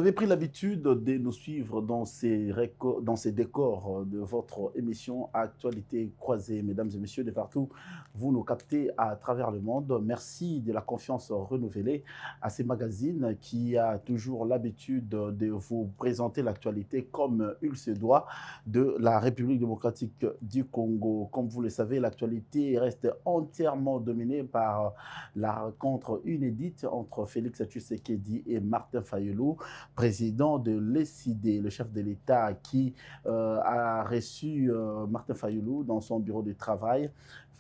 avez pris l'habitude de nous suivre dans ces décors de votre émission Actualité croisée. Mesdames et messieurs, de partout, vous nous captez à travers le monde. Merci de la confiance renouvelée à ces magazines qui a toujours l'habitude de vous présenter l'actualité comme il se doit de la République démocratique du Congo. Comme vous le savez, l'actualité reste entièrement dominée par la rencontre inédite entre Félix Tshisekedi et Martin Fayulu, président de l'ECD, le chef de l'État qui a reçu Martin Fayulu dans son bureau de travail.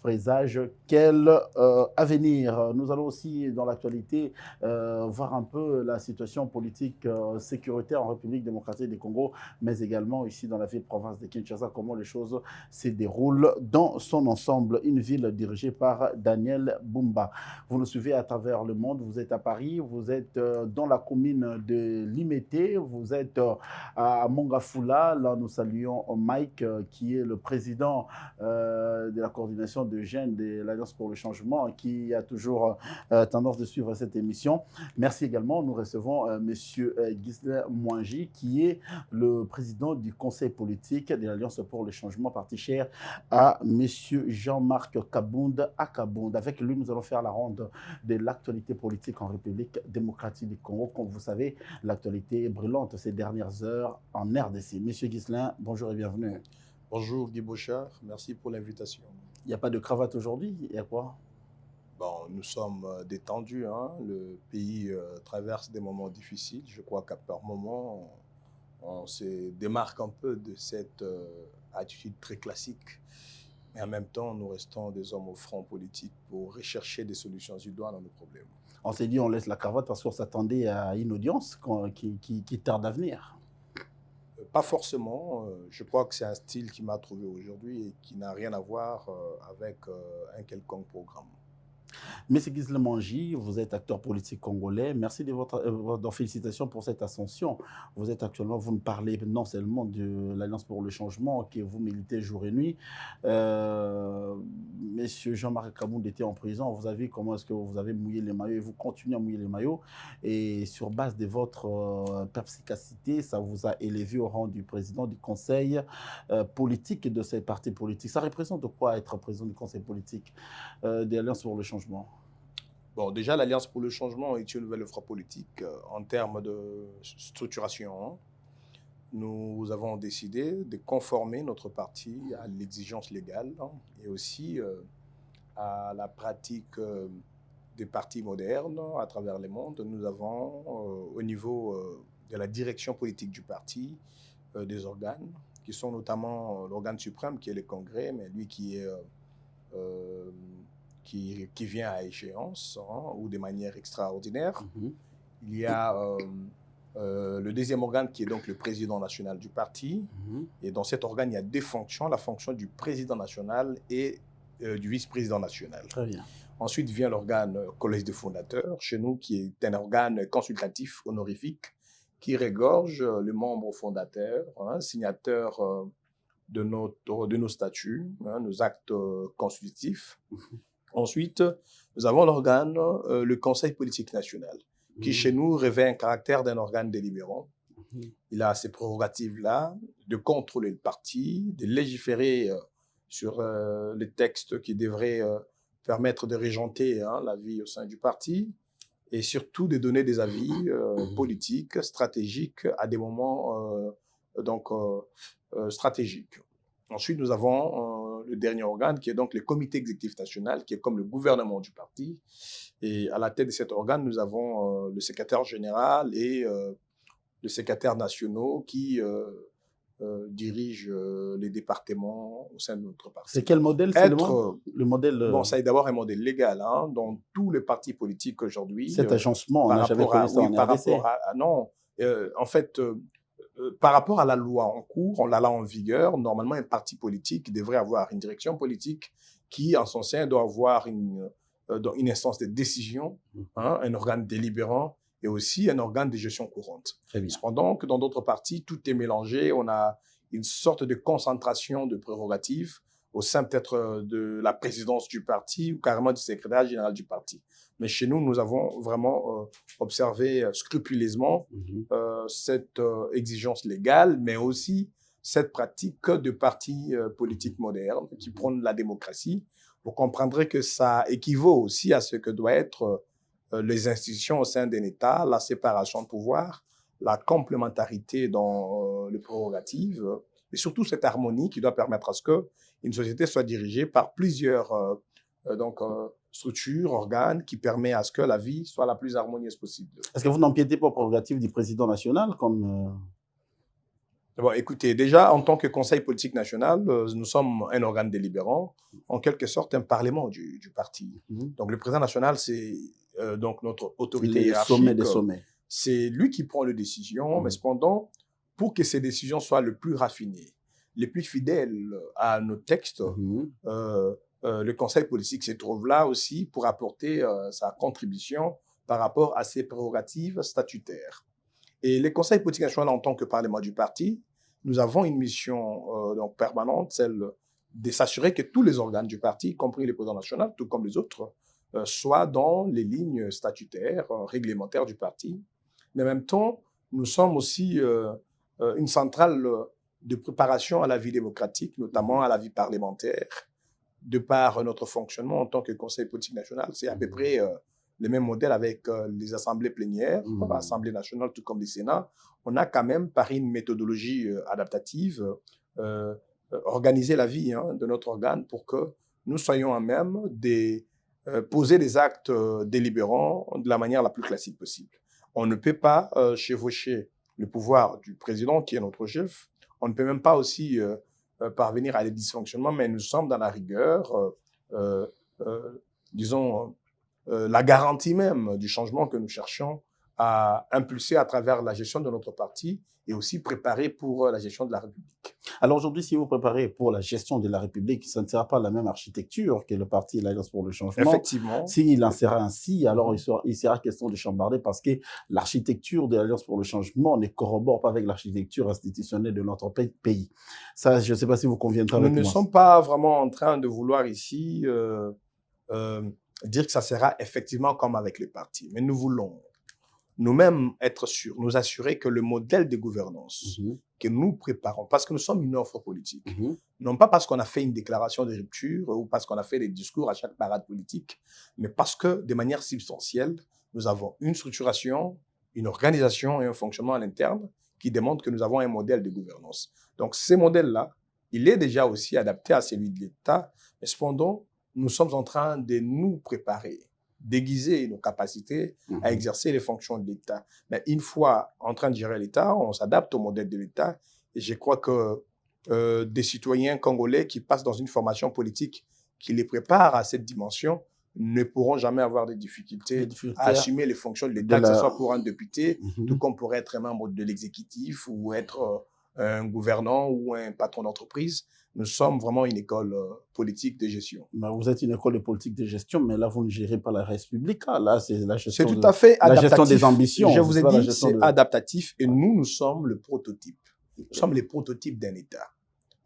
Présage quel avenir. Nous allons aussi, dans l'actualité, voir un peu la situation politique sécuritaire en République démocratique du Congo, mais également ici dans la ville-province de Kinshasa, comment les choses se déroulent dans son ensemble. Une ville dirigée par Daniel Bumba. Vous nous suivez à travers le monde, vous êtes à Paris, vous êtes dans la commune de Limete, vous êtes à Mongafula. Là, nous saluons Mike, qui est le président de la coordination de jeunes de l'Alliance pour le changement, qui a toujours tendance de suivre cette émission. Merci également. Nous recevons M. Ghislain Mwangi, qui est le président du conseil politique de l'Alliance pour le changement, parti cher à M. Jean-Marc Kabound à Kabound. Avec lui, nous allons faire la ronde de l'actualité politique en République démocratique du Congo. Comme vous savez, l'actualité est brûlante ces dernières heures en RDC. Monsieur Ghislain, bonjour et bienvenue. Bonjour Guy Bouchard, merci pour l'invitation. Il n'y a pas de cravate aujourd'hui, il y a quoi? Bon, nous sommes détendus, hein? Le pays traverse des moments difficiles. Je crois qu'à par moment, on se démarque un peu de cette attitude très classique. Mais en même temps, nous restons des hommes au front politique pour rechercher des solutions idoines à nos problèmes. On s'est dit on laisse la cravate parce qu'on s'attendait à une audience qui tarde à venir. Pas forcément. Je crois que c'est un style qui m'a trouvé aujourd'hui et qui n'a rien à voir avec un quelconque programme. Monsieur Ghislain Mwangi, vous êtes acteur politique congolais. Merci de votre félicitations pour cette ascension. Vous êtes actuellement, vous nous parlez non seulement de l'Alliance pour le changement, que vous militez jour et nuit. Monsieur Jean-Marc Kabound était en prison. Vous avez vu comment est-ce que vous avez mouillé les maillots et vous continuez à mouiller les maillots. Et sur base de votre perspicacité, ça vous a élevé au rang du président du conseil politique de ces partis politiques. Ça représente quoi être président du conseil politique de l'Alliance pour le changement? Bon, déjà, l'Alliance pour le changement est une nouvelle offre politique en termes de structuration. Nous avons décidé de conformer notre parti à l'exigence légale et aussi à la pratique des partis modernes à travers le monde. Nous avons au niveau de la direction politique du parti des organes qui sont notamment l'organe suprême qui est le Congrès, mais lui qui est qui vient à échéance ou de manière extraordinaire. Il y a le deuxième organe qui est donc le président national du parti. Et dans cet organe, il y a deux fonctions, la fonction du président national et du vice-président national. Très bien. Ensuite vient l'organe collège des fondateurs, chez nous, qui est un organe consultatif honorifique qui regorge le membre fondateur, signateur de nos statuts, nos actes constitutifs. Ensuite, nous avons l'organe, le Conseil politique national, qui chez nous revêt un caractère d'un organe délibérant. Il a ces prérogatives-là de contrôler le parti, de légiférer sur les textes qui devraient permettre de régenter la vie au sein du parti et surtout de donner des avis politiques, stratégiques à des moments stratégiques. Ensuite, nous avons le dernier organe qui est donc le comité exécutif national, qui est comme le gouvernement du parti. Et à la tête de cet organe, nous avons le secrétaire général et le secrétaire national qui dirigent les départements au sein de notre parti. C'est quel modèle? C'est le modèle Bon, ça est d'abord un modèle légal dans tous les partis politiques aujourd'hui. Cet agencement, on n'a jamais connu ça en RDC. Non, en fait... par rapport à la loi en cours, on l'a là en vigueur, normalement un parti politique devrait avoir une direction politique qui, en son sein, doit avoir une instance de décision, un organe délibérant et aussi un organe de gestion courante. Cependant que dans d'autres partis, tout est mélangé, on a une sorte de concentration de prérogatives au sein peut-être de la présidence du parti ou carrément du secrétaire général du parti. Mais chez nous, nous avons vraiment observé scrupuleusement cette exigence légale, mais aussi cette pratique de partis politiques modernes qui prônent la démocratie. Vous comprendrez que ça équivaut aussi à ce que doit être les institutions au sein d'un État, la séparation de pouvoir, la complémentarité dans les prérogatives, et surtout cette harmonie qui doit permettre à ce qu'une société soit dirigée par plusieurs structures, organes, qui permet à ce que la vie soit la plus harmonieuse possible. Est-ce que vous n'empiétez pas aux prérogatives du président national comme Bon, écoutez, déjà, en tant que Conseil politique national, nous sommes un organe délibérant, en quelque sorte un parlement du parti. Donc, le président national, c'est donc notre autorité hiérarchique. Sommet des sommets. C'est lui qui prend les décisions, mais cependant, pour que ces décisions soient les plus raffinées, les plus fidèles à nos textes, le Conseil politique se trouve là aussi pour apporter sa contribution par rapport à ses prérogatives statutaires. Et les conseils politiques nationaux, en tant que parlement du parti, nous avons une mission donc permanente, celle de s'assurer que tous les organes du parti, y compris le président national, tout comme les autres, soient dans les lignes statutaires, réglementaires du parti. Mais en même temps, nous sommes aussi une centrale de préparation à la vie démocratique, notamment à la vie parlementaire, de par notre fonctionnement en tant que Conseil politique national. C'est à peu près le même modèle avec les assemblées plénières, l'Assemblée nationale, tout comme le Sénat. On a quand même, par une méthodologie adaptative, organisé la vie de notre organe pour que nous soyons à même de poser des actes délibérants de la manière la plus classique possible. On ne peut pas chevaucher le pouvoir du président, qui est notre chef. On ne peut même pas aussi parvenir à des dysfonctionnements, mais nous sommes dans la rigueur, disons, la garantie même du changement que nous cherchons à impulser à travers la gestion de notre parti et aussi préparer pour la gestion de la République. Alors aujourd'hui, si vous préparez pour la gestion de la République, ça ne sera pas la même architecture que le parti l'Alliance pour le changement. Effectivement. S'il en sera ainsi, alors il sera question de chambarder parce que l'architecture de l'Alliance pour le changement ne corrobore pas avec l'architecture institutionnelle de notre pays. Ça, je ne sais pas si vous conviendrez avec moi. Nous ne sommes pas vraiment en train de vouloir ici dire que ça sera effectivement comme avec les partis, mais nous voulons nous-mêmes être sûrs, nous assurer que le modèle de gouvernance que nous préparons, parce que nous sommes une offre politique, non pas parce qu'on a fait une déclaration de rupture ou parce qu'on a fait des discours à chaque parade politique, mais parce que de manière substantielle, nous avons une structuration, une organisation et un fonctionnement à l'interne qui démontrent que nous avons un modèle de gouvernance. Donc, ce modèle-là, il est déjà aussi adapté à celui de l'État, mais cependant, nous sommes en train de nous préparer, déguiser nos capacités à exercer les fonctions de l'État. Mais une fois en train de gérer l'État, on s'adapte au modèle de l'État. Et je crois que des citoyens congolais qui passent dans une formation politique qui les prépare à cette dimension ne pourront jamais avoir de difficultés à assumer les fonctions de l'État, que ce soit pour un député, tout comme pour être un membre de l'exécutif ou être un gouvernant ou un patron d'entreprise. Nous sommes vraiment une école politique de gestion. Ben, vous êtes une école de politique de gestion, mais là, vous ne gérez pas la République. Là, c'est la gestion, c'est tout à fait adaptatif. La gestion des ambitions. Je vous ai dit, c'est adaptatif et nous sommes le prototype. Nous sommes les prototypes d'un État.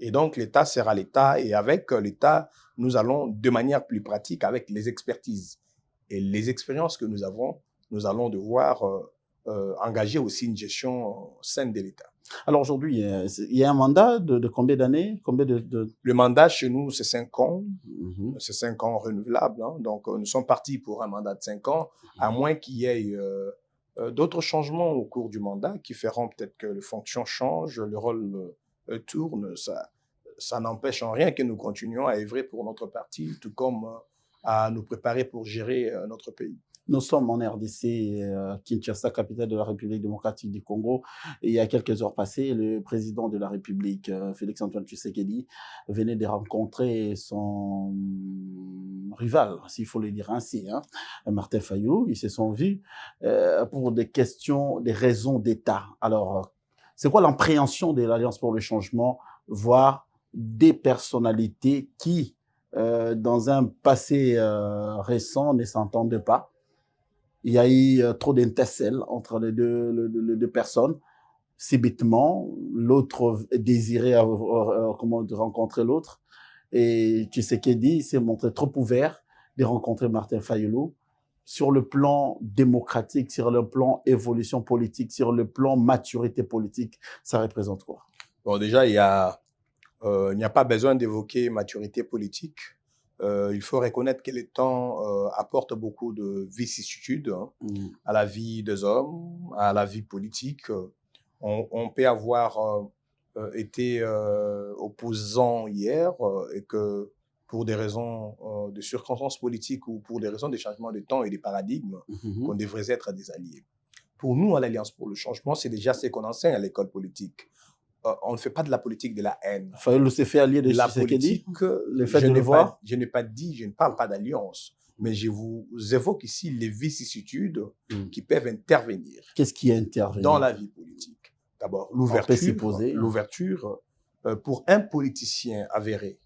Et donc, l'État sera l'État et avec l'État, nous allons de manière plus pratique avec les expertises et les expériences que nous avons, nous allons devoir engager aussi une gestion saine de l'État. Alors aujourd'hui, il y a un mandat de combien d'années? Le mandat chez nous, c'est 5 ans. C'est 5 ans renouvelables. Donc, nous sommes partis pour un mandat de 5 ans, à moins qu'il y ait d'autres changements au cours du mandat qui feront peut-être que les fonctions changent, le rôle tourne. Ça n'empêche en rien que nous continuions à œuvrer pour notre parti, tout comme à nous préparer pour gérer notre pays. Nous sommes en RDC, Kinshasa, capitale de la République démocratique du Congo. Et il y a quelques heures passées, le président de la République, Félix-Antoine Tshisekedi, venait de rencontrer son rival, s'il faut le dire ainsi, Martin Fayulu. Ils se sont vus pour des questions, des raisons d'État. Alors, c'est quoi l'appréhension de l'Alliance pour le changement, voire des personnalités qui, dans un passé récent, ne s'entendaient pas? Il y a eu trop d'intercelles entre les deux personnes. Subitement, l'autre désirait rencontrer l'autre. Et Tshisekedi s'est montré trop ouvert de rencontrer Martin Fayulu. Sur le plan démocratique, sur le plan évolution politique, sur le plan maturité politique, ça représente quoi? Bon, déjà, il n'y a pas besoin d'évoquer maturité politique. Il faut reconnaître que les temps apportent beaucoup de vicissitudes à la vie des hommes, à la vie politique. On peut avoir été opposant hier et que pour des raisons de circonstances politiques ou pour des raisons de changement de temps et de paradigmes, qu'on devrait être des alliés. Pour nous, à l'Alliance pour le changement, c'est déjà ce qu'on enseigne à l'école politique. On ne fait pas de la politique de la haine. Fayulu s'est fait allier de La Tshisekedi. politique, Le fait de le voir. je n'ai pas dit, je ne parle pas d'alliance, mais je vous évoque ici les vicissitudes qui peuvent intervenir. Qu'est-ce qui intervient dans la vie politique? D'abord, l'ouverture pour un politicien avéré,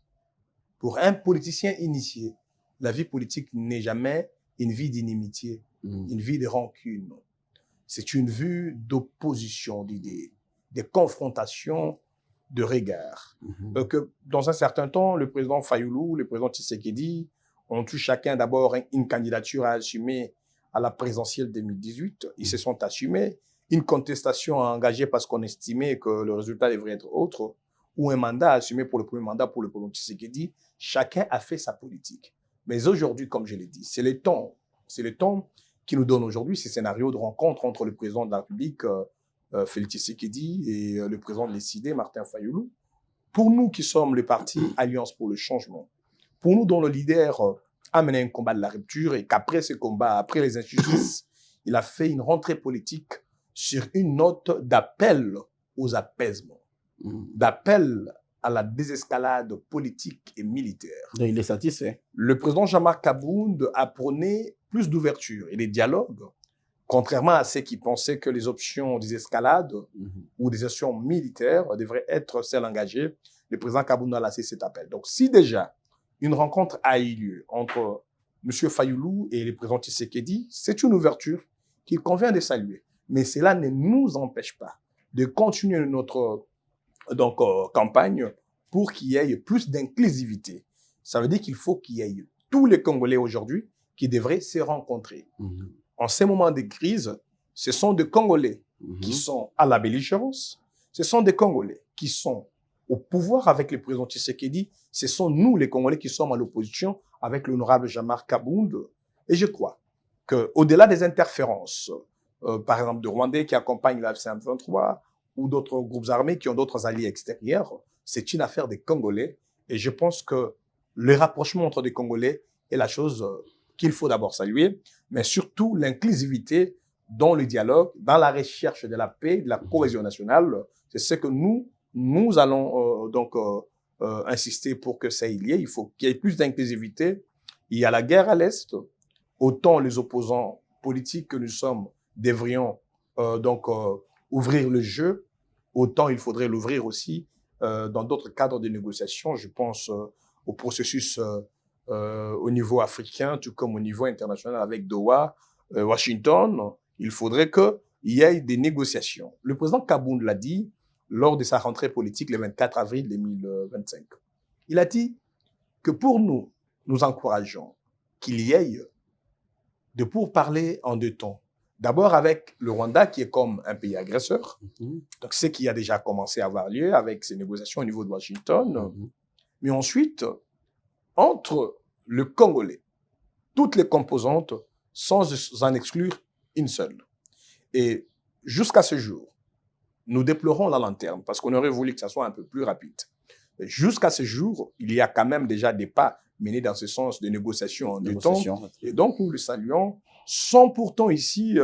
pour un politicien initié, la vie politique n'est jamais une vie d'inimitié, une vie de rancune. C'est une vue d'opposition d'idées, des confrontations de regards. Que dans un certain temps, le président Fayulu, le président Tshisekedi ont eu chacun d'abord une candidature à assumer à la présidentielle 2018. Ils se sont assumés. Une contestation engagée parce qu'on estimait que le résultat devrait être autre, ou un mandat assumé pour le premier mandat pour le président Tshisekedi. Chacun a fait sa politique. Mais aujourd'hui, comme je l'ai dit, c'est le temps qui nous donne aujourd'hui ces scénarios de rencontre entre le président de la République, Félix Tshisekedi, et le président de l'ECD, Martin Fayulu. Pour nous qui sommes le parti Alliance pour le changement, pour nous dont le leader a mené un combat de la rupture et qu'après ce combat, après les injustices, il a fait une rentrée politique sur une note d'appel aux apaisements, d'appel à la désescalade politique et militaire. Donc il est satisfait. Le président Jean-Marc Kabound a prôné plus d'ouverture et des dialogues, contrairement à ceux qui pensaient que les options des escalades ou des actions militaires devraient être celles engagées. Le président Kabound a lancé cet appel. Donc, si déjà une rencontre a eu lieu entre M. Fayulu et le président Tshisekedi, c'est une ouverture qu'il convient de saluer. Mais cela ne nous empêche pas de continuer notre campagne pour qu'il y ait plus d'inclusivité. Ça veut dire qu'il faut qu'il y ait tous les Congolais aujourd'hui qui devraient se rencontrer. En ces moments de crise, ce sont des Congolais qui sont à la belligérance, ce sont des Congolais qui sont au pouvoir avec le président Tshisekedi, ce sont nous les Congolais qui sommes à l'opposition avec l'honorable Jean-Marc Kabound. Et je crois qu'au-delà des interférences, par exemple de Rwandais qui accompagnent la M23 ou d'autres groupes armés qui ont d'autres alliés extérieurs, c'est une affaire des Congolais. Et je pense que le rapprochement entre des Congolais est la chose qu'il faut d'abord saluer, mais surtout l'inclusivité dans le dialogue, dans la recherche de la paix, de la cohésion nationale. C'est ce que nous allons insister pour que ça y ait. Il faut qu'il y ait plus d'inclusivité. Il y a la guerre à l'Est. Autant les opposants politiques que nous sommes devrions ouvrir le jeu, autant il faudrait l'ouvrir aussi dans d'autres cadres de négociation. Je pense au processus au niveau africain, tout comme au niveau international avec Doha, Washington. Il faudrait qu'il y ait des négociations. Le président Kabound l'a dit lors de sa rentrée politique le 24 avril 2025. Il a dit que pour nous, nous encourageons qu'il y ait de pourparlers en deux temps. D'abord avec le Rwanda, qui est comme un pays agresseur. Donc, ce qui a déjà commencé à avoir lieu avec ces négociations au niveau de Washington. Mais ensuite, entre le Congolais, toutes les composantes, sans en exclure une seule. Et jusqu'à ce jour, nous déplorons la lanterne parce qu'on aurait voulu que ça soit un peu plus rapide. Mais jusqu'à ce jour, il y a quand même déjà des pas menés dans ce sens de négociation en deux temps. Et donc, nous le saluons sans pourtant ici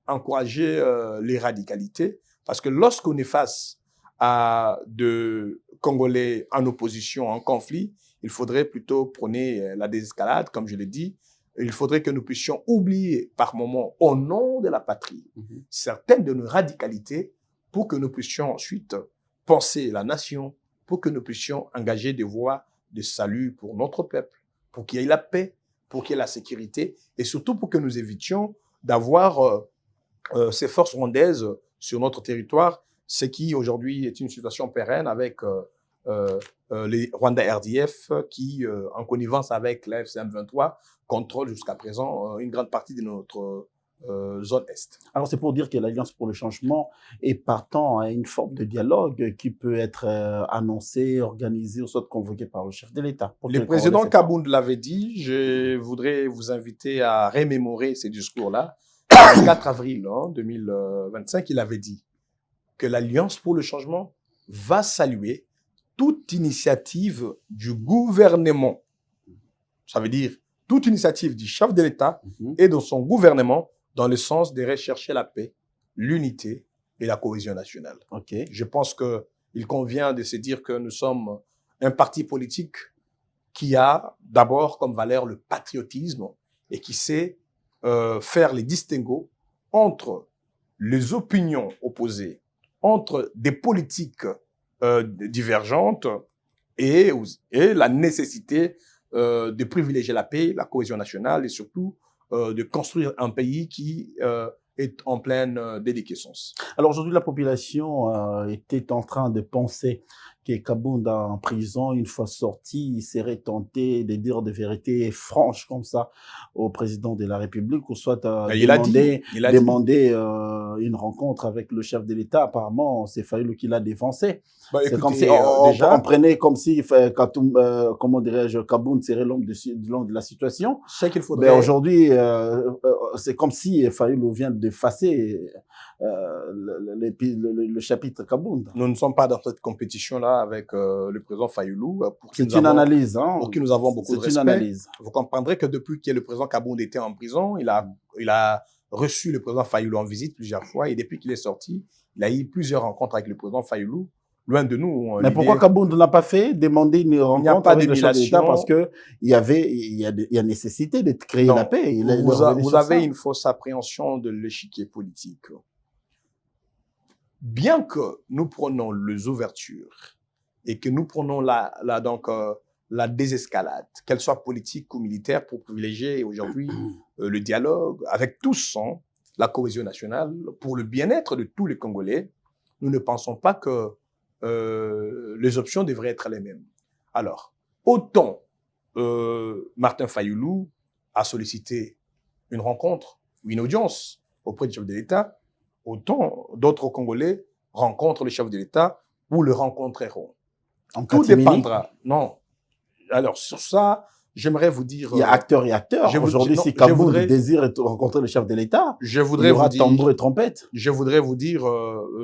encourager les radicalités. Parce que lorsqu'on est face à de Congolais en opposition, en conflit, il faudrait plutôt prôner la désescalade, comme je l'ai dit. Il faudrait que nous puissions oublier par moments, au nom de la patrie, certaines de nos radicalités pour que nous puissions ensuite penser la nation, pour que nous puissions engager des voies de salut pour notre peuple, pour qu'il y ait la paix, pour qu'il y ait la sécurité, et surtout pour que nous évitions d'avoir ces forces rwandaises sur notre territoire, ce qui aujourd'hui est une situation pérenne avec les Rwanda RDF qui, en connivence avec la FCM23, contrôlent jusqu'à présent une grande partie de notre zone Est. Alors, c'est pour dire que l'Alliance pour le changement est partant à une forme de dialogue qui peut être annoncé, organisé ou soit convoqué par le chef de l'État. Le président Kabound l'avait dit. Je voudrais vous inviter à remémorer ces discours-là. Le 4 avril 2025, il avait dit que l'Alliance pour le changement va saluer toute initiative du gouvernement. Ça veut dire toute initiative du chef de l'État et de son gouvernement dans le sens de rechercher la paix, l'unité et la cohésion nationale. Okay. Je pense qu'il convient de se dire que nous sommes un parti politique qui a d'abord comme valeur le patriotisme et qui sait faire les distinguos entre les opinions opposées, entre des politiques divergentes et la nécessité de privilégier la paix, la cohésion nationale et surtout de construire un pays qui est en pleine déliquescence. Alors aujourd'hui, la population était en train de penser que Kabound en prison, une fois sorti, il serait tenté de dire des vérités franches comme ça au président de la République ou soit demander une rencontre avec le chef de l'État. Apparemment, c'est Fayulu qui l'a défoncé. C'est comme si on prenait comme si comment dirais-je, Kabound serait l'homme de la situation. C'est qu'il faudrait. Mais aujourd'hui, c'est comme si Fayulu vient d'effacer le chapitre Kabound. Nous ne sommes pas dans cette compétition-là avec le président Fayulu. C'est une analyse. Hein. Pour qui nous avons beaucoup de respect. C'est une analyse. Vous comprendrez que depuis que le président Kabound était en prison, il a reçu le président Fayulu en visite plusieurs fois et depuis qu'il est sorti, il a eu plusieurs rencontres avec le président Fayulu. Loin de nous. Mais pourquoi Kabound n'a pas fait demander une rencontre avec le chef de l'État? Parce que il y a nécessité de créer la paix. Vous avez une fausse appréhension de l'échiquier politique. Bien que nous prenons les ouvertures et que nous prenons la désescalade, qu'elle soit politique ou militaire, pour privilégier aujourd'hui le dialogue avec tous, la cohésion nationale, pour le bien-être de tous les Congolais, nous ne pensons pas que les options devraient être les mêmes. Alors, autant Martin Fayulu a sollicité une rencontre, une audience auprès du chef de l'État, autant d'autres Congolais rencontrent le chef de l'État ou le rencontreront. Tout dépendra. Non. Alors, sur ça, j'aimerais vous dire... Il y a acteurs et acteurs. Aujourd'hui, si Kabound désire rencontrer le chef de l'État, il y aura tambour et trompette. Je voudrais vous dire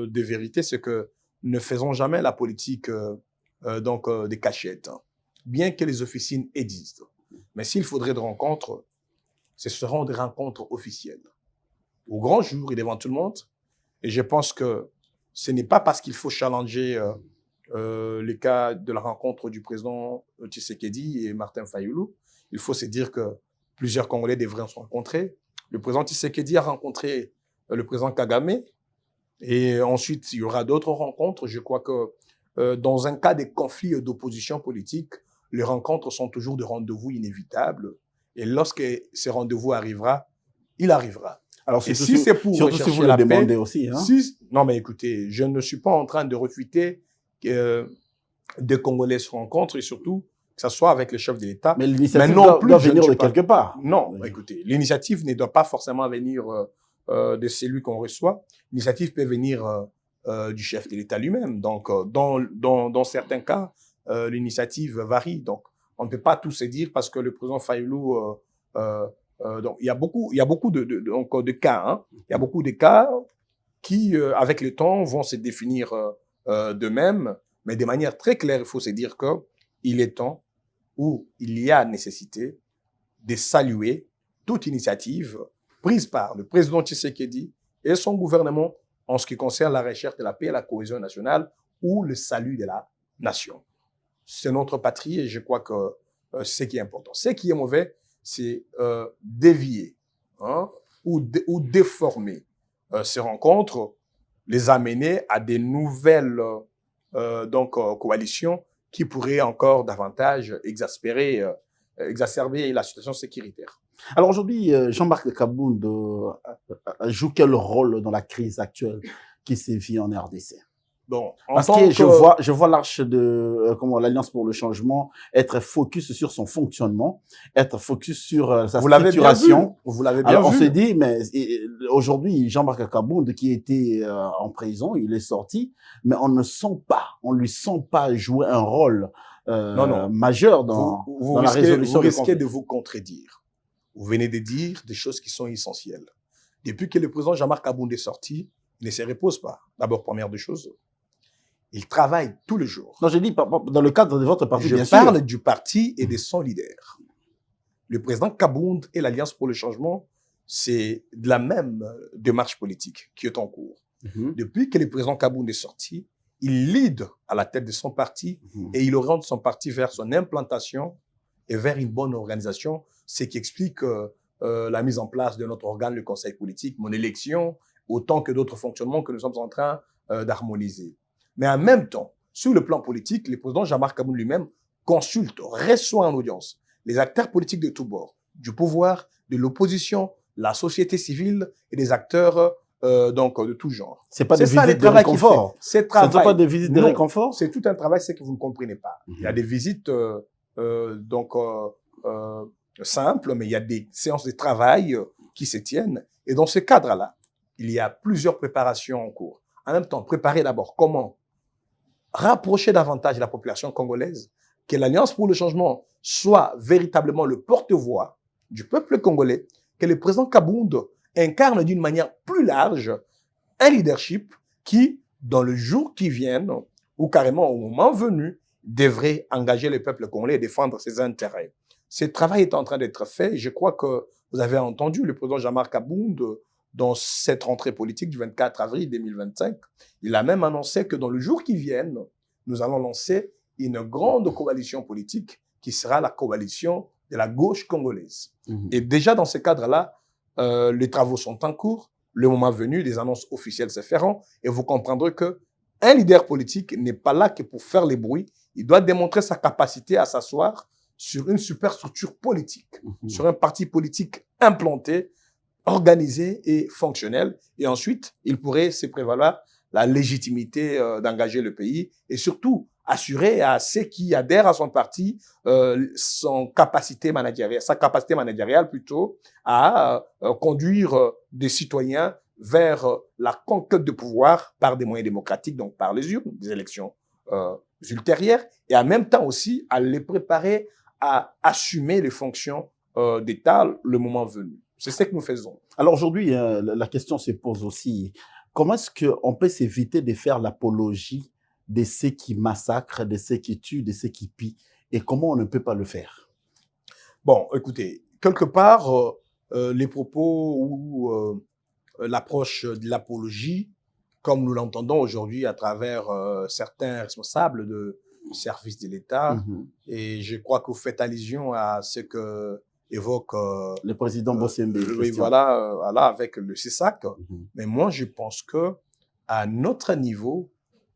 des vérités, c'est que ne faisons jamais la politique des cachettes, bien que les officines existent. Mais s'il faudrait des rencontres, ce seront des rencontres officielles, au grand jour et devant tout le monde. Et je pense que ce n'est pas parce qu'il faut challenger les cas de la rencontre du président Tshisekedi et Martin Fayulu. Il faut se dire que plusieurs Congolais devraient se rencontrer. Le président Tshisekedi a rencontré le président Kagame. Et ensuite, il y aura d'autres rencontres. Je crois que dans un cas de conflit d'opposition politique, les rencontres sont toujours des rendez-vous inévitables. Et lorsque ces rendez-vous arrivera, il arrivera. Alors, et si c'est pour rechercher si vous la paix, aussi, hein? Non, mais écoutez, je ne suis pas en train de refuter que des Congolais se rencontrent et surtout que ce soit avec le chef de l'État. Mais l'initiative doit venir de quelque part. Non, écoutez, l'initiative ne doit pas forcément venir de celui qu'on reçoit. L'initiative peut venir du chef de l'État lui-même. Donc, dans certains cas, l'initiative varie. Donc, on ne peut pas tout se dire parce que le président Fayulu... donc, il y a beaucoup de cas. Hein. Il y a beaucoup de cas qui, avec le temps, vont se définir d'eux-mêmes. Mais de manière très claire, il faut se dire qu'il est temps où il y a nécessité de saluer toute initiative prise par le président Tshisekedi et son gouvernement en ce qui concerne la recherche de la paix et la cohésion nationale ou le salut de la nation. C'est notre patrie et je crois que c'est ce qui est important. Ce qui est mauvais, c'est dévier ou déformer ces rencontres, les amener à des nouvelles coalitions qui pourraient encore davantage exacerber la situation sécuritaire. Alors aujourd'hui, Jean-Marc Kabound joue quel rôle dans la crise actuelle qui sévit en RDC? Bon, Parce que je vois l'arche de l'Alliance pour le changement être focus sur son fonctionnement, être focus sur sa structuration. Vous l'avez bien vu. Alors on se dit, mais aujourd'hui, Jean-Marc Kabound qui était en prison, il est sorti, mais on lui sent pas jouer un rôle majeur dans la résolution. Vous risquez de vous contredire. Vous venez de dire des choses qui sont essentielles. Depuis que le président Jean-Marc Kabound est sorti, il ne se repose pas. D'abord, première des choses, il travaille tous les jours. Non, je dis dans le cadre de votre parti, bien sûr. Je parle du parti et de son leader. Le président Kabound et l'Alliance pour le changement, c'est de la même démarche politique qui est en cours. Depuis que le président Kabound est sorti, il lead à la tête de son parti et il oriente son parti vers son implantation et vers une bonne organisation, ce qui explique la mise en place de notre organe, le conseil politique, mon élection, autant que d'autres fonctionnements que nous sommes en train d'harmoniser. Mais en même temps, sur le plan politique, le président Jean-Marc Kabound lui-même consulte, reçoit en audience les acteurs politiques de tous bords, du pouvoir, de l'opposition, la société civile et des acteurs donc de tout genre. C'est pas des visites de réconfort. C'est pas des visites de réconfort. C'est tout un travail, c'est que vous ne comprenez pas. Il y a des visites simples, mais il y a des séances de travail qui se tiennent. Et dans ce cadre-là, il y a plusieurs préparations en cours. En même temps, préparer d'abord comment rapprocher davantage la population congolaise, que l'Alliance pour le changement soit véritablement le porte-voix du peuple congolais, que le président Kabound incarne d'une manière plus large un leadership qui, dans le jour qui viennent, ou carrément au moment venu, devrait engager le peuple congolais et défendre ses intérêts. Ce travail est en train d'être fait. Je crois que vous avez entendu le président Jean-Marc Kabound dans cette rentrée politique du 24 avril 2025. Il a même annoncé que dans le jour qui viennent, nous allons lancer une grande coalition politique qui sera la coalition de la gauche congolaise. Et déjà dans ce cadre-là, les travaux sont en cours. Le moment venu, des annonces officielles se feront et vous comprendrez que un leader politique n'est pas là que pour faire les bruits. Il doit démontrer sa capacité à s'asseoir sur une superstructure politique, sur un parti politique implanté, organisé et fonctionnel. Et ensuite, il pourrait se prévaloir la légitimité d'engager le pays et surtout assurer à ceux qui adhèrent à son parti sa capacité managériale plutôt à conduire des citoyens vers la conquête de pouvoir par des moyens démocratiques, donc par les urnes, des élections ultérieures, et en même temps aussi à les préparer à assumer les fonctions d'État le moment venu. C'est ce que nous faisons. Alors aujourd'hui, la question se pose aussi, comment est-ce qu'on peut s'éviter de faire l'apologie de ceux qui massacrent, de ceux qui tuent, de ceux qui pillent, et comment on ne peut pas le faire? Bon, écoutez, quelque part, les propos ou l'approche de l'apologie, comme nous l'entendons aujourd'hui à travers certains responsables de services de l'État, et je crois que vous faites allusion à ce que évoque le président Bossembe. Oui, voilà, avec le CISAC. Mais moi, je pense que à notre niveau,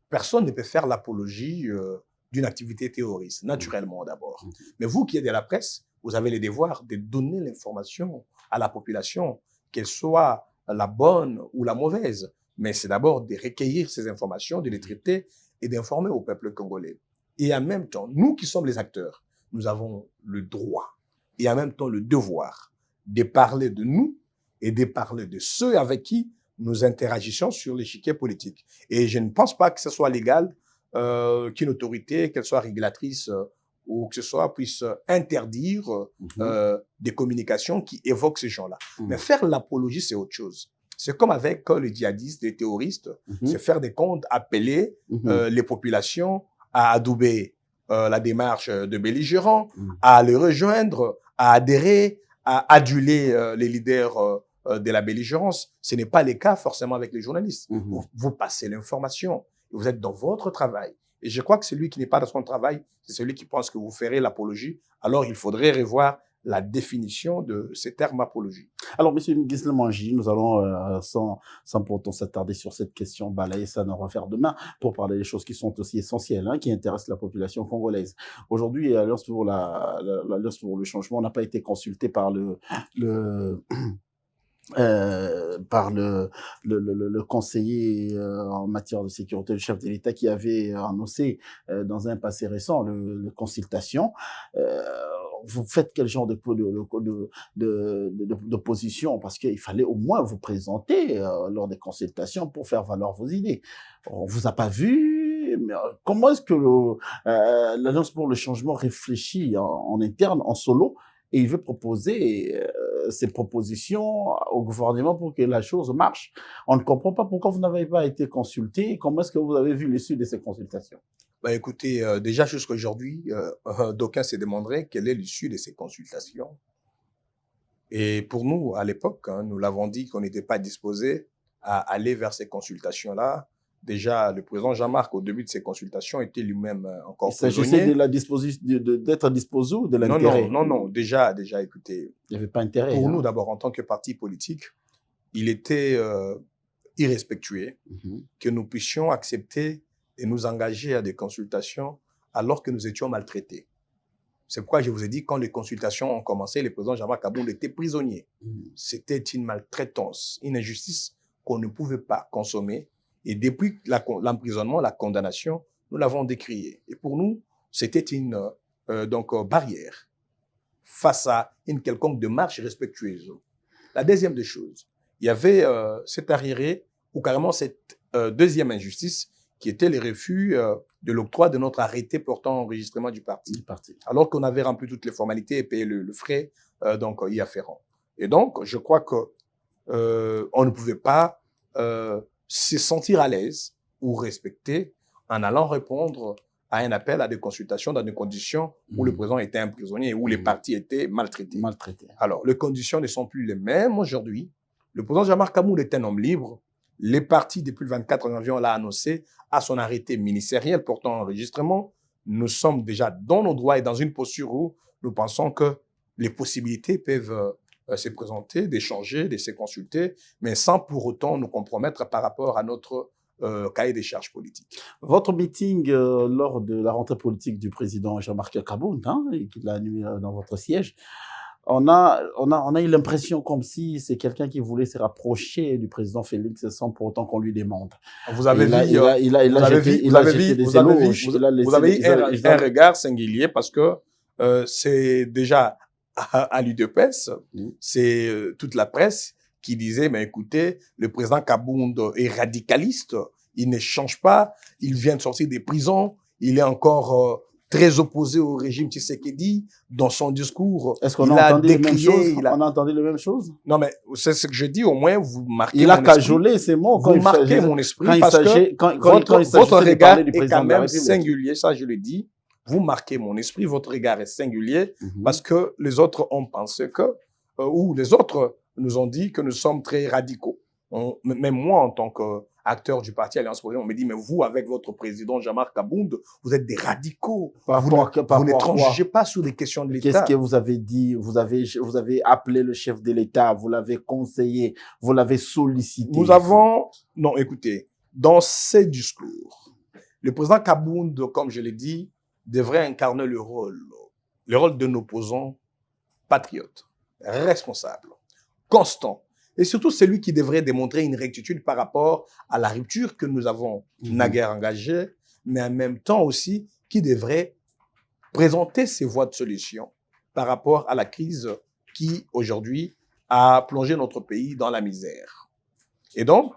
personne ne peut faire l'apologie d'une activité terroriste, naturellement d'abord. Mais vous qui êtes de la presse, vous avez le devoir de donner l'information à la population, qu'elle soit la bonne ou la mauvaise. Mais c'est d'abord de recueillir ces informations, de les traiter et d'informer au peuple congolais. Et en même temps, nous qui sommes les acteurs, nous avons le droit et en même temps le devoir de parler de nous et de parler de ceux avec qui nous interagissons sur l'échiquier politique. Et je ne pense pas que ce soit légal qu'une autorité, qu'elle soit régulatrice ou que ce soit, puisse interdire des communications qui évoquent ces gens-là. Mais faire l'apologie, c'est autre chose. C'est comme avec les djihadistes, les terroristes, c'est faire des comptes, appeler les populations à adouber la démarche de belligérants, à les rejoindre, à adhérer, à aduler les leaders de la belligérance. Ce n'est pas le cas forcément avec les journalistes. Vous passez l'information, vous êtes dans votre travail. Et je crois que celui qui n'est pas dans son travail, c'est celui qui pense que vous ferez l'apologie. Alors, il faudrait revoir la définition de ces termes apologie. Alors, M. Gisèle Manji, nous allons, sans pourtant s'attarder sur cette question, balayer ça, on va faire demain, pour parler des choses qui sont aussi essentielles, qui intéressent la population congolaise. Aujourd'hui, l'Alliance pour le changement n'a pas été consultée par par le conseiller en matière de sécurité, le chef de l'État, qui avait annoncé dans un passé récent le consultation. Euh, vous faites quel genre de position? Parce qu'il fallait au moins vous présenter lors des consultations pour faire valoir vos idées. On vous a pas vu. Mais comment est-ce que l'Alliance pour le changement réfléchit en interne, en solo, et il veut proposer ses propositions au gouvernement pour que la chose marche? On ne comprend pas pourquoi vous n'avez pas été consulté. Comment est-ce que vous avez vu l'issue de ces consultations? Bah, écoutez, déjà jusqu'à aujourd'hui, d'aucuns se demanderaient quelle est l'issue de ces consultations. Et pour nous, à l'époque, hein, nous l'avons dit qu'on n'était pas disposé à aller vers ces consultations-là. Déjà, le président Jean-Marc, au début de ces consultations, était lui-même Il encore s'agissait de prisonnier. la disposition, d'être disposé ou de Non, l'intérêt? non. Déjà, écoutez, Il n'y avait pas intérêt. pour Hein? nous, d'abord, en tant que parti politique, il était irrespectueux que nous puissions accepter et nous engager à des consultations alors que nous étions maltraités. C'est pourquoi je vous ai dit, quand les consultations ont commencé, le président Jean-Marc Abound était prisonnier. C'était une maltraitance, une injustice qu'on ne pouvait pas consommer. Et depuis l'emprisonnement, la condamnation, nous l'avons décrié. Et pour nous, c'était une barrière face à une quelconque démarche respectueuse. La deuxième des choses, il y avait cet arriéré ou carrément cette deuxième injustice qui était les refus de l'octroi de notre arrêté portant enregistrement du parti. Alors qu'on avait rempli toutes les formalités et payé le frais y afférent. Et donc, je crois que on ne pouvait pas se sentir à l'aise ou respecter en allant répondre à un appel à des consultations dans des conditions où le président était un prisonnier et où les partis étaient maltraités. Alors, les conditions ne sont plus les mêmes aujourd'hui. Le président Jean-Marc Abound est un homme libre. Les partis, depuis le 24 janvier, on l'a annoncé à son arrêté ministériel portant enregistrement. Nous sommes déjà dans nos droits et dans une posture où nous pensons que les possibilités peuvent se présenter, d'échanger, de se consulter, mais sans pour autant nous compromettre par rapport à notre cahier des charges politiques. Votre meeting lors de la rentrée politique du président Jean-Marc Abound, hein, et qu'il a animé dans votre siège, on a eu l'impression comme si c'est quelqu'un qui voulait se rapprocher du président Félix sans pour autant qu'on lui demande. Vous avez vu un regard singulier parce que c'est déjà à l'UDPS, c'est toute la presse qui disait, mais écoutez, le président Abound est radicaliste, il ne change pas, il vient de sortir des prisons, il est encore très opposé au régime Tshisekedi dans son discours. Est-ce qu'on a entendu les mêmes choses? On a entendu les mêmes choses? Non, mais c'est ce que je dis, au moins vous marquez mon esprit. Il a cajolé ces mots. Vous marquez mon esprit parce que votre regard est quand même singulier, ça je le dis. Vous marquez mon esprit, votre regard est singulier parce que les autres ont pensé que, ou les autres nous ont dit que nous sommes très radicaux. Même moi, en tant qu'acteur du parti Alliance pour le Changement, on me dit, mais vous, avec votre président Jean-Marc Abound, vous êtes des radicaux. Vous ne transigez pas sur les questions de l'État. Qu'est-ce que vous avez dit? Vous avez appelé le chef de l'État, vous l'avez conseillé, vous l'avez sollicité. Non, écoutez, dans ces discours, le président Abound, comme je l'ai dit, devrait incarner le rôle d'un opposant patriote, responsable, constant, et surtout celui qui devrait démontrer une rectitude par rapport à la rupture que nous avons naguère engagée, mais en même temps aussi qui devrait présenter ses voies de solution par rapport à la crise qui, aujourd'hui, a plongé notre pays dans la misère. Et donc,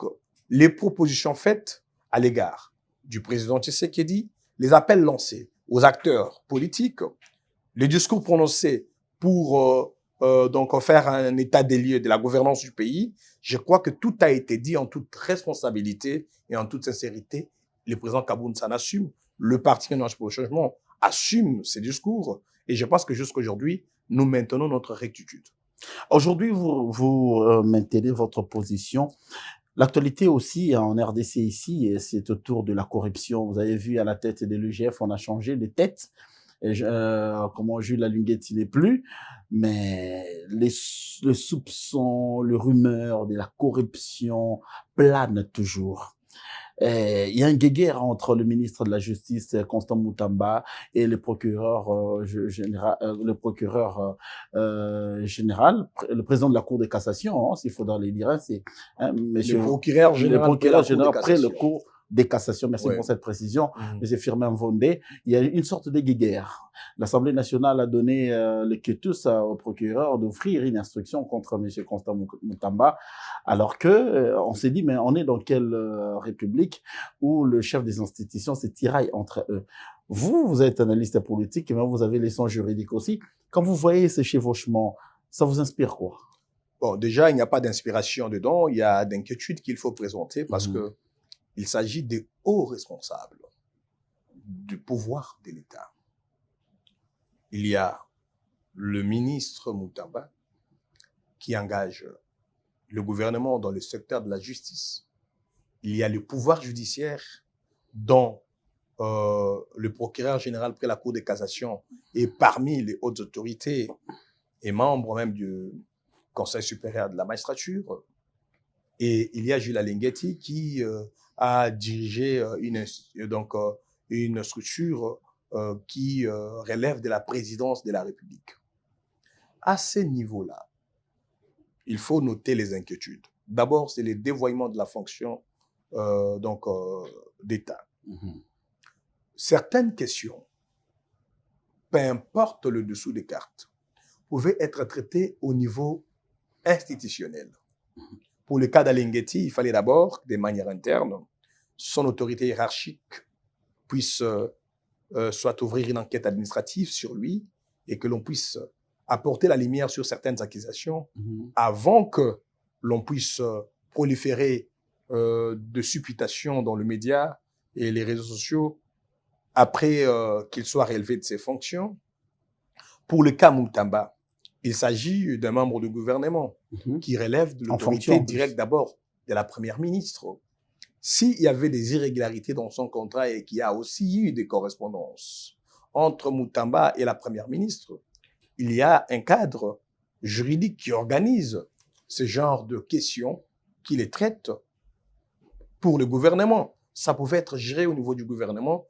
les propositions faites à l'égard du président Tshisekedi, les appels lancés aux acteurs politiques, les discours prononcés pour faire un état des lieux de la gouvernance du pays, je crois que tout a été dit en toute responsabilité et en toute sincérité. Le président Abound s'en assume, le parti Alliance pour le Changement assume ses discours et je pense que jusqu'aujourd'hui, nous maintenons notre rectitude. Aujourd'hui, vous maintenez votre position. L'actualité aussi en RDC ici, c'est autour de la corruption. Vous avez vu à la tête de l'UGF, on a changé de tête. Comment Jules Lalinguette, il n'est plus. Mais le soupçon, le rumeur de la corruption plane toujours. Il y a un guéguerre entre le ministre de la Justice, Constant Moutamba, et le procureur général, le président de la Cour de cassation, hein, s'il faudra le dire, hein, c'est Le monsieur procureur le général de la Cour de après le cassation. Cour des cassations. Merci Ouais. pour cette précision, monsieur Firmin Vondé. Il y a une sorte de guéguerre. L'Assemblée nationale a donné le quitus au procureur d'offrir une instruction contre monsieur Constant Moutamba, alors que on s'est dit, mais on est dans quelle république où le chef des institutions se tiraille entre eux. Vous êtes analyste politique, mais vous avez les sons juridiques aussi. Quand vous voyez ces chevauchements, ça vous inspire quoi? Bon, déjà, il n'y a pas d'inspiration dedans, il y a d'inquiétude qu'il faut présenter parce que il s'agit des hauts responsables du pouvoir de l'État. Il y a le ministre Moutamba qui engage le gouvernement dans le secteur de la justice. Il y a le pouvoir judiciaire dont le procureur général près la Cour de cassation est parmi les hautes autorités et membre même du Conseil supérieur de la magistrature. Et il y a Jules Alinghetti qui a dirigé une structure qui relève de la présidence de la République. À ce niveau-là, il faut noter les inquiétudes. D'abord, c'est le dévoiement de la fonction d'État. Certaines questions, peu importe le dessous des cartes, pouvaient être traitées au niveau institutionnel. Pour le cas d'Alinghetti, il fallait d'abord, de manière interne, son autorité hiérarchique puisse soit ouvrir une enquête administrative sur lui et que l'on puisse apporter la lumière sur certaines accusations avant que l'on puisse proliférer de supputations dans le média et les réseaux sociaux après qu'il soit relevé de ses fonctions. Pour le cas Moutamba, il s'agit d'un membre du gouvernement qui relève de l'autorité directe d'abord de la première ministre. S'il y avait des irrégularités dans son contrat et qu'il y a aussi eu des correspondances entre Moutamba et la première ministre, il y a un cadre juridique qui organise ce genre de questions, qui les traite pour le gouvernement. Ça pouvait être géré au niveau du gouvernement,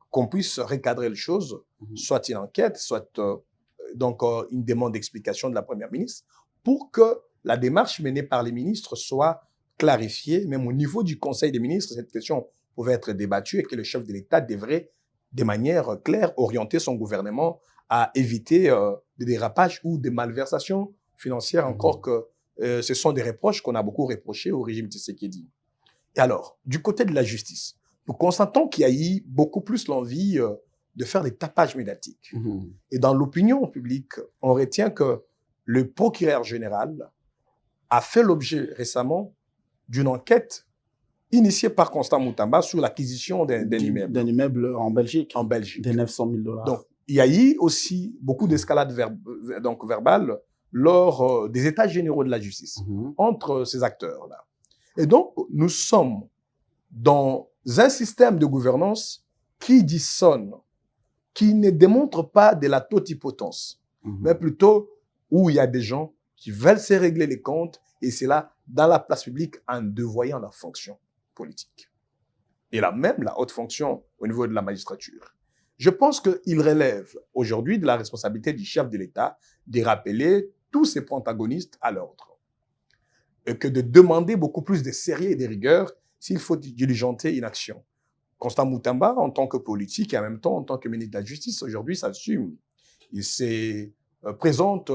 qu'on puisse recadrer les choses, soit une enquête, soit une demande d'explication de la première ministre, pour que la démarche menée par les ministres soit clarifiée. Même au niveau du Conseil des ministres, cette question pouvait être débattue et que le chef de l'État devrait, de manière claire, orienter son gouvernement à éviter des dérapages ou des malversations financières, encore que ce sont des reproches qu'on a beaucoup reprochés au régime Tshisekedi. Et alors, du côté de la justice, nous constatons qu'il y a eu beaucoup plus l'envie de faire des tapages médiatiques. Et dans l'opinion publique, on retient que le procureur général a fait l'objet récemment d'une enquête initiée par Constant Moutamba sur l'acquisition d'un immeuble. D'un immeuble en Belgique. En Belgique. De 900 000 $. Donc, il y a eu aussi beaucoup d'escalades verbales lors des états généraux de la justice entre ces acteurs-là. Et donc, nous sommes dans un système de gouvernance qui dissonne, qui ne démontre pas de la totipotence, mais plutôt où il y a des gens qui veulent se régler les comptes, et c'est là, dans la place publique, en dévoyant la fonction politique. Et là même, la haute fonction au niveau de la magistrature. Je pense qu'il relève aujourd'hui de la responsabilité du chef de l'État de rappeler tous ses protagonistes à l'ordre. Et que de demander beaucoup plus de sérieux et de rigueur s'il faut diligenter une action. Constant Moutamba, en tant que politique et en même temps en tant que ministre de la Justice, aujourd'hui s'assume. Il se présente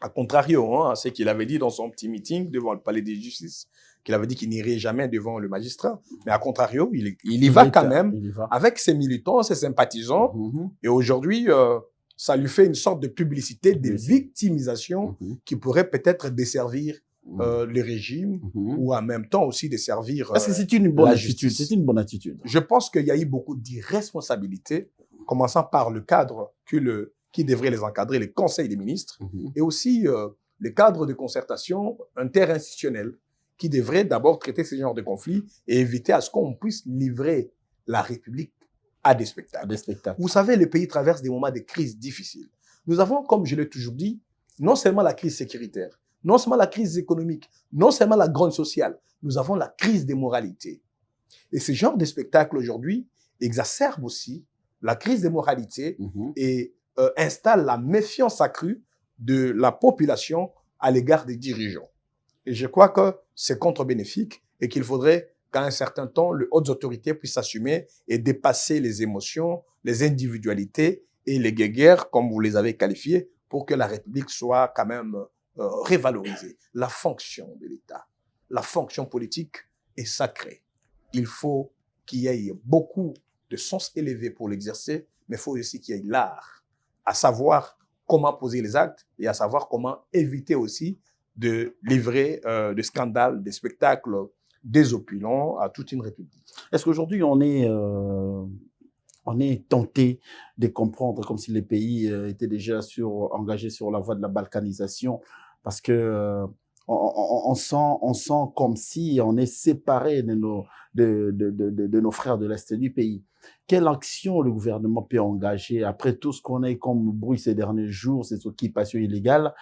à contrario à ce qu'il avait dit dans son petit meeting devant le palais de justice, qu'il avait dit qu'il n'irait jamais devant le magistrat. Mais à contrario, il y va quand même avec ses militants, ses sympathisants. Et aujourd'hui, ça lui fait une sorte de publicité, de victimisation qui pourrait peut-être desservir le régime ou en même temps aussi desservir Parce que c'est une bonne attitude. C'est une bonne attitude. Je pense qu'il y a eu beaucoup d'irresponsabilités, commençant par le cadre qui devrait les encadrer, les conseils des ministres, et aussi les cadres de concertation interinstitutionnelle qui devraient d'abord traiter ce genre de conflits et éviter à ce qu'on puisse livrer la République à des spectacles. Vous savez, le pays traverse des moments de crise difficiles. Nous avons, comme je l'ai toujours dit, non seulement la crise sécuritaire, non seulement la crise économique, non seulement la grogne sociale, nous avons la crise des moralités. Et ce genre de spectacle aujourd'hui exacerbe aussi la crise des moralités et installe la méfiance accrue de la population à l'égard des dirigeants. Et je crois que c'est contre-bénéfique et qu'il faudrait qu'à un certain temps, les hautes autorités puissent s'assumer et dépasser les émotions, les individualités et les guéguerres, comme vous les avez qualifiées, pour que la République soit quand même révalorisée. La fonction de l'État, la fonction politique est sacrée. Il faut qu'il y ait beaucoup de sens élevé pour l'exercer, mais il faut aussi qu'il y ait l'art, à savoir comment poser les actes et à savoir comment éviter aussi de livrer des scandales, des spectacles désopulents à toute une république. Est-ce qu'aujourd'hui, on est tenté de comprendre comme si les pays étaient déjà engagés sur la voie de la balkanisation, parce que on sent comme si on est séparé de nos frères de l'Est du pays. Quelle action le gouvernement peut engager après tout ce qu'on a comme bruit ces derniers jours, ces occupations illégales?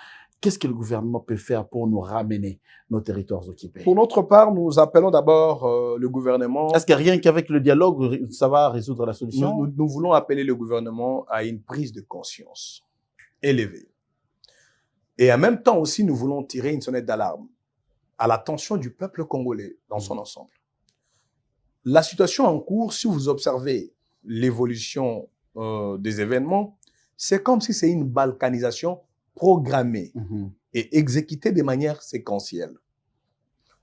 Qu'est-ce que le gouvernement peut faire pour nous ramener nos territoires occupés? Pour notre part, nous appelons d'abord le gouvernement... Est-ce que rien qu'avec le dialogue, ça va résoudre la solution? Nous voulons appeler le gouvernement à une prise de conscience élevée. Et en même temps aussi, nous voulons tirer une sonnette d'alarme à l'attention du peuple congolais dans son ensemble. La situation en cours, si vous observez l'évolution des événements, c'est comme si c'est une balkanisation programmée et exécutée de manière séquentielle.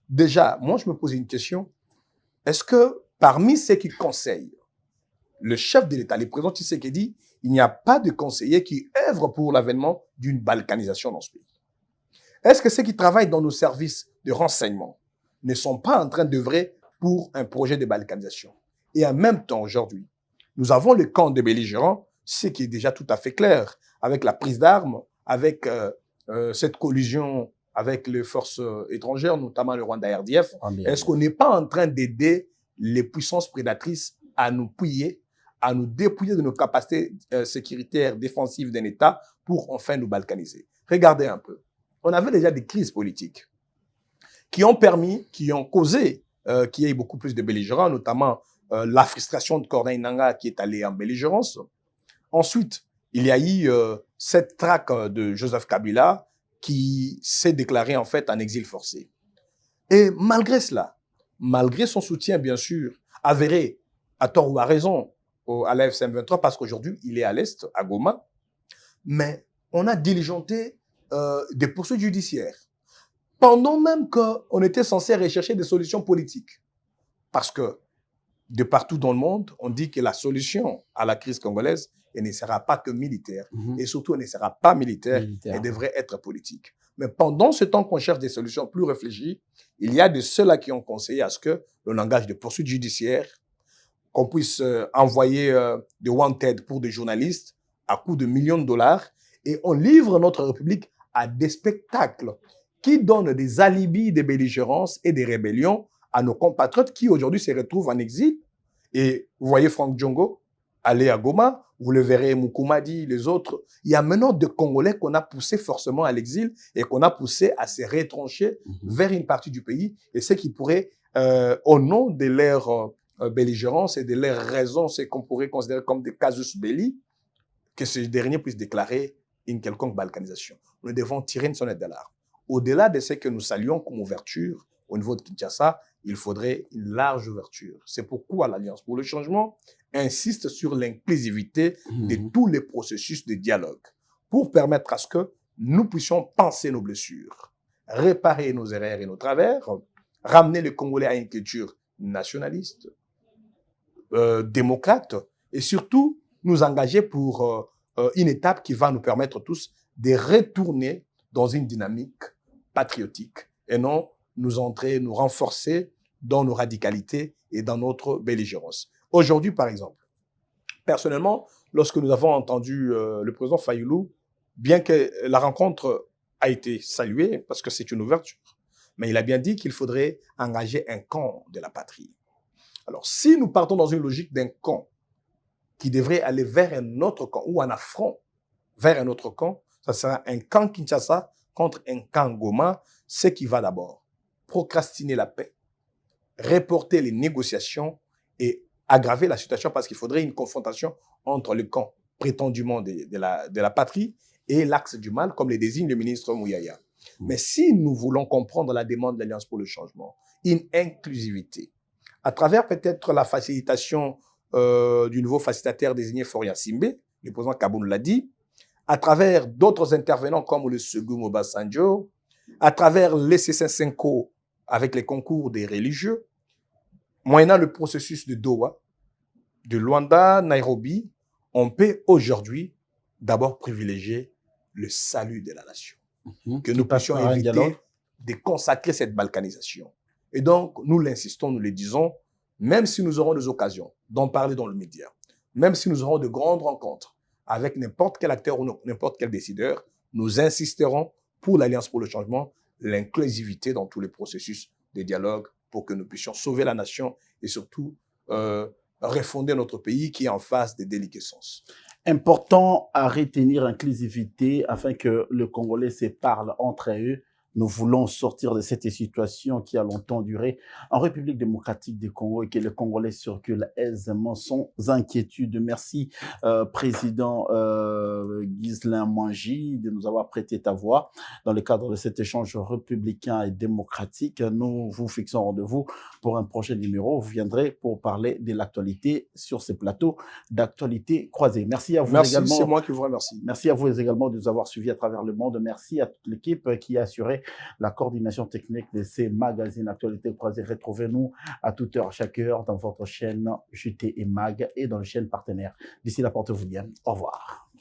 Déjà, moi, je me pose une question. Est-ce que parmi ceux qui conseillent, le chef de l'État, le président Tshisekedi, il n'y a pas de conseillers qui œuvrent pour l'avènement d'une balkanisation dans ce pays? Est-ce que ceux qui travaillent dans nos services de renseignement ne sont pas en train d'œuvrer pour un projet de balkanisation? Et en même temps, aujourd'hui, nous avons le camp des belligérants, ce qui est déjà tout à fait clair, avec la prise d'armes, avec cette collusion avec les forces étrangères, notamment le Rwanda RDF. Est-ce qu'on n'est pas en train d'aider les puissances prédatrices à nous piller, à nous dépouiller de nos capacités sécuritaires défensives d'un État pour enfin nous balkaniser? Regardez un peu. On avait déjà des crises politiques qui ont permis, qui ont causé qu'il y ait beaucoup plus de belligérants, notamment la frustration de Corneille Nangaa qui est allé en belligérance. Ensuite, il y a eu cette traque de Joseph Kabila qui s'est déclaré en fait en exil forcé. Et malgré cela, malgré son soutien bien sûr avéré, à tort ou à raison, à la FCM23, parce qu'aujourd'hui il est à l'Est, à Goma, mais on a diligenté des poursuites judiciaires, pendant même qu'on était censé rechercher des solutions politiques. Parce que de partout dans le monde, on dit que la solution à la crise congolaise, elle ne sera pas que militaire. Et surtout, elle ne sera pas militaire, elle devrait être politique. Mais pendant ce temps qu'on cherche des solutions plus réfléchies, il y a de ceux-là qui ont conseillé à ce que l'on engage des poursuites judiciaires, qu'on puisse envoyer des wanted pour des journalistes à coût de millions de dollars, et on livre notre République à des spectacles qui donnent des alibis de belligérance et des rébellions à nos compatriotes qui aujourd'hui se retrouvent en exil. Et vous voyez Franck Djongo aller à Goma, vous le verrez Moukoumadi, les autres. Il y a maintenant des Congolais qu'on a poussés forcément à l'exil et qu'on a poussés à se retrancher vers une partie du pays. Et ce qui pourrait, au nom de leur belligérance et de leurs raisons, ce qu'on pourrait considérer comme des casus belli, que ces derniers puissent déclarer une quelconque balkanisation. Nous devons tirer une sonnette d'alarme. Au-delà de ce que nous saluons comme ouverture au niveau de Kinshasa, il faudrait une large ouverture. C'est pourquoi l'Alliance pour le changement insiste sur l'inclusivité de tous les processus de dialogue pour permettre à ce que nous puissions penser nos blessures, réparer nos erreurs et nos travers, ramener le Congolais à une culture nationaliste, démocrate et surtout nous engager pour une étape qui va nous permettre tous de retourner dans une dynamique patriotique et non nous entrer, nous renforcer dans nos radicalités et dans notre belligérance. Aujourd'hui, par exemple, personnellement, lorsque nous avons entendu le président Fayoulou, bien que la rencontre a été saluée, parce que c'est une ouverture, mais il a bien dit qu'il faudrait engager un camp de la patrie. Alors, si nous partons dans une logique d'un camp qui devrait aller vers un autre camp, ou un affront vers un autre camp, ça sera un camp Kinshasa contre un camp Goma, ce qui va d'abord procrastiner la paix, reporter les négociations et aggraver la situation parce qu'il faudrait une confrontation entre le camp prétendument de la patrie et l'axe du mal, comme le désigne le ministre Mouyaya. Mais si nous voulons comprendre la demande de l'Alliance pour le changement, une inclusivité, à travers peut-être la facilitation du nouveau facilitateur désigné Foria Simbe, le président Kaboun l'a dit, à travers d'autres intervenants comme le Segou Obasanjo, à travers l'EC5 avec les concours des religieux, moyennant le processus de Doha, de Luanda, Nairobi, on peut aujourd'hui d'abord privilégier le salut de la nation. Que nous puissions éviter de consacrer cette balkanisation. Et donc, nous l'insistons, nous le disons, même si nous aurons des occasions d'en parler dans le média, même si nous aurons de grandes rencontres avec n'importe quel acteur ou n'importe quel décideur, nous insisterons pour l'Alliance pour le changement, l'inclusivité dans tous les processus de dialogue pour que nous puissions sauver la nation et surtout refonder notre pays qui est en phase de déliquescence. Important à retenir l'inclusivité afin que le Congolais se parle entre eux. Nous voulons sortir de cette situation qui a longtemps duré en République démocratique du Congo et que le Congolais circule aisément sans inquiétude. Merci, Président Ghislain Manji, de nous avoir prêté ta voix dans le cadre de cet échange républicain et démocratique. Nous vous fixons rendez-vous pour un prochain numéro. Vous viendrez pour parler de l'actualité sur ces plateaux d'actualité croisée. Merci à vous également. C'est moi qui vous remercie. Merci à vous également de nous avoir suivis à travers le monde. Merci à toute l'équipe qui a assuré la coordination technique de ces magazines Actualité Croisée. Retrouvez-nous à toute heure, chaque heure, dans votre chaîne JT et Mag et dans les chaînes partenaires. D'ici là, portez-vous bien. Au revoir.